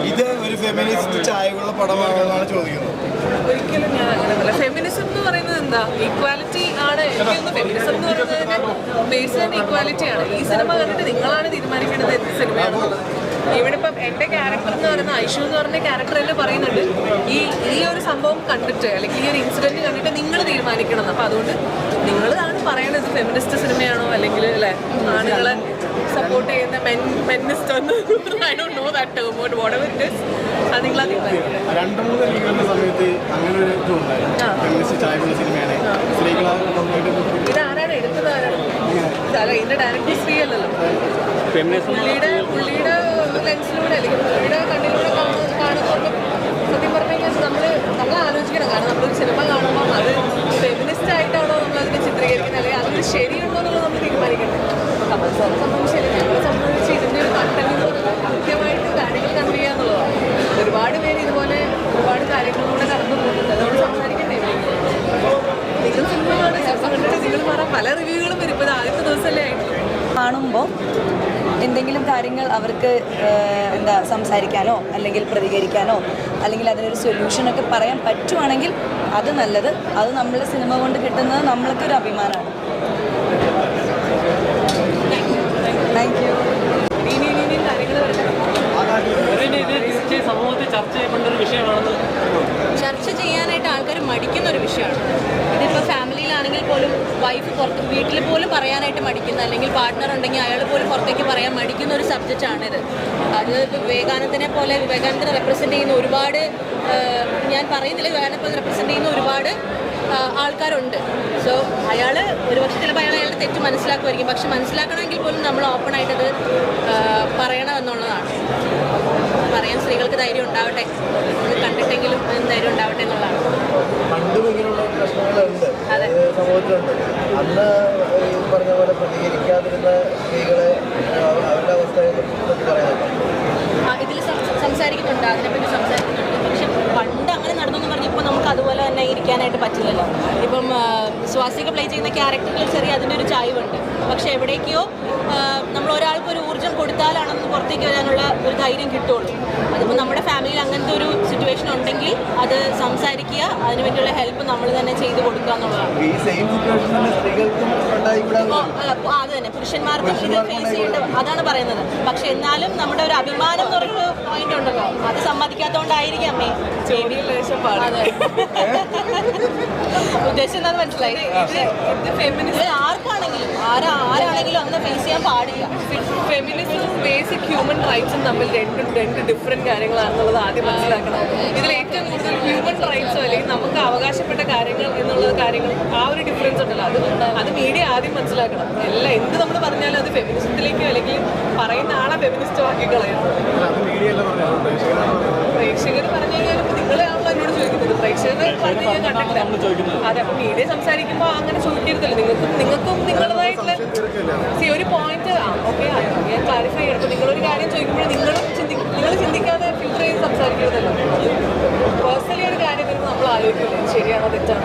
ഇത് ഒരു ഫെമിനിസ്റ്റ് ചായകളുടെ പടമാണെന്നാണ് ചോദിക്കുന്നത്. ഒരിക്കലും ഞാൻ അങ്ങനെ ഫെമിനിസം എന്ന് പറയുന്നത് എന്താ, ഈക്വാലിറ്റി ആണ്. എനിക്കൊന്ന് ഫെമിനിസം എന്ന് പറയുന്നത് ബേസ് തന്നെ ഈക്വാലിറ്റി ആണ്. ഈ സിനിമ കണ്ടിട്ട് നിങ്ങളാണ് തീരുമാനിക്കേണ്ടത് എന്ത് സിനിമയാണെന്നുള്ളത്. ഇവിടെ ഇപ്പം എൻ്റെ ക്യാരക്ടർ എന്ന് പറയുന്ന ഐഷു എന്ന് പറഞ്ഞ ക്യാരക്ടർ തന്നെ പറയുന്നുണ്ട്, ഈ ഒരു സംഭവം കണ്ടിട്ട് അല്ലെങ്കിൽ ഈ ഒരു ഇൻസിഡന്റ് കണ്ടിട്ട് നിങ്ങൾ തീരുമാനിക്കണം. അപ്പം അതുകൊണ്ട് നിങ്ങളാണ് പറയണത് ഫെമിനിസ്റ്റ് സിനിമയാണോ അല്ലെങ്കിൽ അല്ലെ ആണുങ്ങളെ സപ്പോർട്ട് ചെയ്യുന്ന മെന്നിസ്റ്റ് ഒന്ന് I don't know that term but whatever it is അത് നിങ്ങളാ തീരുമാനിക്കുന്നത്. 2-3 ലീഗിന്റെ സമയത്ത് അങ്ങനെ ഒരു ഫെമിനിസ്റ്റ് ചായകളുടെ സിനിമയാണ്. ഇതാരാണ് എടുത്തത്? ആരാണ് ഇതിന്റെ ഡയറക്ടർ? സ്ത്രീ അല്ലല്ലോ. പുള്ളിയുടെ ലെൻസിലൂടെ അല്ലെങ്കിൽ പുള്ളിയുടെ കണ്ണിലൂടെ കാണുന്നതുകൊണ്ട് സത്യം പറഞ്ഞു കഴിഞ്ഞാൽ നമ്മൾ ആലോചിക്കണം. കാരണം നമ്മളൊരു സിനിമ കാണുമ്പോൾ അത് ഫെമിനിസ്റ്റ് ആയിട്ടാണോ നമ്മളതിനെ ചിത്രീകരിക്കുന്നത് അല്ലെങ്കിൽ അതിന് ശരിയുണ്ടോ എന്നുള്ളത് നമ്മൾ തീരുമാനിക്കണ്ടേ. കമൽ സാറിനെ സംബന്ധിച്ച് ഞങ്ങളെ സംബന്ധിച്ച് ഇതിൻ്റെ ഒരു കണ്ടന്റ് എന്ന് പറയുന്നത് കൃത്യമായിട്ട് കാര്യങ്ങൾ കണ്ടു ചെയ്യുക എന്നുള്ളതാണ്. ഒരുപാട് പേര് ഇതുപോലെ ഒരുപാട് കാര്യങ്ങളിലൂടെ കടന്നു പോകുന്നുണ്ട്. അതുകൊണ്ട് സംസാരിക്കണ്ടേ. നിങ്ങൾ സിനിമയാണ് ചിലപ്പോൾ കണ്ടിട്ട് നിങ്ങൾ പറയാം പല റിവ്യൂകളും വരും. ഇപ്പോൾ ആദ്യത്തെ ദിവസമല്ലേ ആയിട്ടുള്ളൂ. കാണുമ്പോൾ എന്തെങ്കിലും കാര്യങ്ങൾ അവർക്ക് എന്താ സംസാരിക്കാനോ അല്ലെങ്കിൽ പ്രതികരിക്കാനോ അല്ലെങ്കിൽ അതിനൊരു സൊല്യൂഷനൊക്കെ പറയാൻ പറ്റുവാണെങ്കിൽ അത് നല്ലത്. അത് നമ്മളെ സിനിമ കൊണ്ട് കിട്ടുന്നത് നമ്മൾക്കൊരു അഭിമാനമാണ്. Thank you. ഇനിയും കാര്യങ്ങൾ സമൂഹത്തിൽ ചർച്ച ചെയ്യപ്പെട്ട ഒരു വിഷയമാണെന്ന് ചർച്ച ചെയ്യാനായിട്ട് ആൾക്കാർ മടിക്കുന്ന ഒരു വിഷയമാണ്. ഇതിപ്പോൾ ഫാമിലിയിലാണെങ്കിൽ പോലും വൈഫ് പുറത്ത് വീട്ടിൽ പോലും പറയാനായിട്ട് മടിക്കുന്ന അല്ലെങ്കിൽ പാർട്ട്ണർ ഉണ്ടെങ്കിൽ അയാൾ പോലും പുറത്തേക്ക് പറയാൻ മടിക്കുന്ന ഒരു സബ്ജക്റ്റാണിത്. അത് വിവേകാനന്ദനെ റെപ്രസെൻ്റ് ചെയ്യുന്ന ഒരുപാട് ഞാൻ പറയുന്നില്ല വിവേകാനന്ദനെ റെപ്രസെൻ്റ് ചെയ്യുന്ന ഒരുപാട് ആൾക്കാരുണ്ട്. സോ അയാൾ ഒരുപക്ഷെ ചിലപ്പോൾ അയാളുടെ തെറ്റ് മനസ്സിലാക്കുമായിരിക്കും. പക്ഷെ മനസ്സിലാക്കണമെങ്കിൽ പോലും നമ്മൾ ഓപ്പണായിട്ടത് പറയണമെന്നുള്ളതാണ്. പറയാൻ സ്ത്രീകൾക്ക് ധൈര്യം ഉണ്ടാവട്ടെ, കണ്ടിട്ടെങ്കിലും ധൈര്യം ഉണ്ടാവട്ടെ എന്നുള്ളതാണ്. പണ്ടും ഇങ്ങനെയുള്ള പ്രശ്നങ്ങളുണ്ട് സമൂഹത്തിലുണ്ട്. അന്ന് ഈ പറഞ്ഞ പോലെ പ്രതികരിക്കാതിരുന്ന സ്ത്രീകളെ അവരുടെ അവസ്ഥയെ പറയാം. ഇതിൽ സംസാരിക്കുന്നുണ്ട്, അതിനെപ്പറ്റി സംസാരിക്കുന്നുണ്ട്. പക്ഷെ പണ്ട് അങ്ങനെ നടന്നു പറഞ്ഞ് ഇപ്പോൾ നമുക്ക് അതുപോലെ തന്നെ ഇരിക്കാനായിട്ട് പറ്റില്ലല്ലോ. ഇപ്പം സ്വാസിക പ്ലേ ചെയ്യുന്ന ക്യാരക്ടറിൽ ചെറിയ അതിൻ്റെ ഒരു ചായ്വുണ്ട്. പക്ഷെ എവിടേക്കോ നമ്മൾ ഒരാൾക്ക് ഒരു ഊർജ്ജം കൊടുത്താലാണെന്ന് പുറത്തേക്ക് വരാനുള്ള ഒരു ധൈര്യം കിട്ടുള്ളൂ. അതിപ്പോൾ നമ്മുടെ ഫാമിലിയിൽ അങ്ങനത്തെ ഒരു സിറ്റുവേഷൻ ഉണ്ടെങ്കിൽ അത് സംസാരിക്കുക, അതിനുവേണ്ടിയുള്ള ഹെൽപ്പ് നമ്മൾ തന്നെ ചെയ്ത് കൊടുക്കുക എന്നുള്ളതാണ്. അത് തന്നെ പുരുഷന്മാർക്ക് ഇത് ഫേസ് ചെയ്യേണ്ട അതാണ് പറയുന്നത്. പക്ഷെ എന്നാലും നമ്മുടെ ഒരു അഭിമാനം എന്ന് പറഞ്ഞൊരു പോയിന്റ് ഉണ്ടല്ലോ, അത് സമ്മതിക്കാത്തതുകൊണ്ടായിരിക്കാം അതെ ഉദ്ദേശം എന്താണെന്ന് മനസ്സിലായി. ആർക്കാണെങ്കിലും ആരാണെങ്കിലും അങ്ങനെ ഫേസ് ചെയ്യാൻ പാടില്ല. ഫെമിനിസവും ബേസിക് ഹ്യൂമൻ റൈറ്റ്സും തമ്മിൽ രണ്ട് ഡിഫറെന്റ് കാര്യങ്ങളാണെന്നുള്ളത് ആദ്യം മനസ്സിലാക്കണം. ഇതിൽ ഏറ്റവും കൂടുതൽ ഹ്യൂമൻ റൈറ്റ്സോ അല്ലെങ്കിൽ നമുക്ക് അവകാശപ്പെട്ട കാര്യങ്ങൾ എന്നുള്ള കാര്യങ്ങൾ ആ ഒരു ഡിഫറൻസ് ഉണ്ടല്ലോ, അത് മീഡിയ ആദ്യം മനസ്സിലാക്കണം. എല്ലാം എന്ത് നമ്മൾ പറഞ്ഞാലും അത് ഫെമിനിസത്തിലേക്കോ അല്ലെങ്കിൽ പറയുന്ന ആളെ ഫെമിനിസ്റ്റ് ആക്കി കളയണം. പ്രേക്ഷകർ പറഞ്ഞു കഴിഞ്ഞാൽ നിങ്ങളാണല്ലോ എന്നോട് ചോദിക്കുന്നത്. പ്രേക്ഷകർ പറഞ്ഞു ഞാൻ കണ്ടിട്ടില്ല. അതെ, അപ്പം മീഡിയ സംസാരിക്കുമ്പോൾ അങ്ങനെ ചോദിക്കരുതല്ലോ. നിങ്ങൾക്കും നിങ്ങളുടേതായിട്ടുള്ള ഒരു പോയിന്റ് ഓക്കെ ഞാൻ ക്ലാരിഫൈ ചെയ്യണം. അപ്പോൾ നിങ്ങളൊരു കാര്യം ചോദിക്കുമ്പോൾ നിങ്ങൾ ചിന്തിക്കാതെ ഫിൽറ്റർ ചെയ്ത് സംസാരിക്കരുതല്ലോ. പേഴ്സണലി ഒരു കാര്യം വരുമ്പോൾ നമ്മൾ ആലോചിക്കില്ലേ ശരിയാണോ തെറ്റാണോ.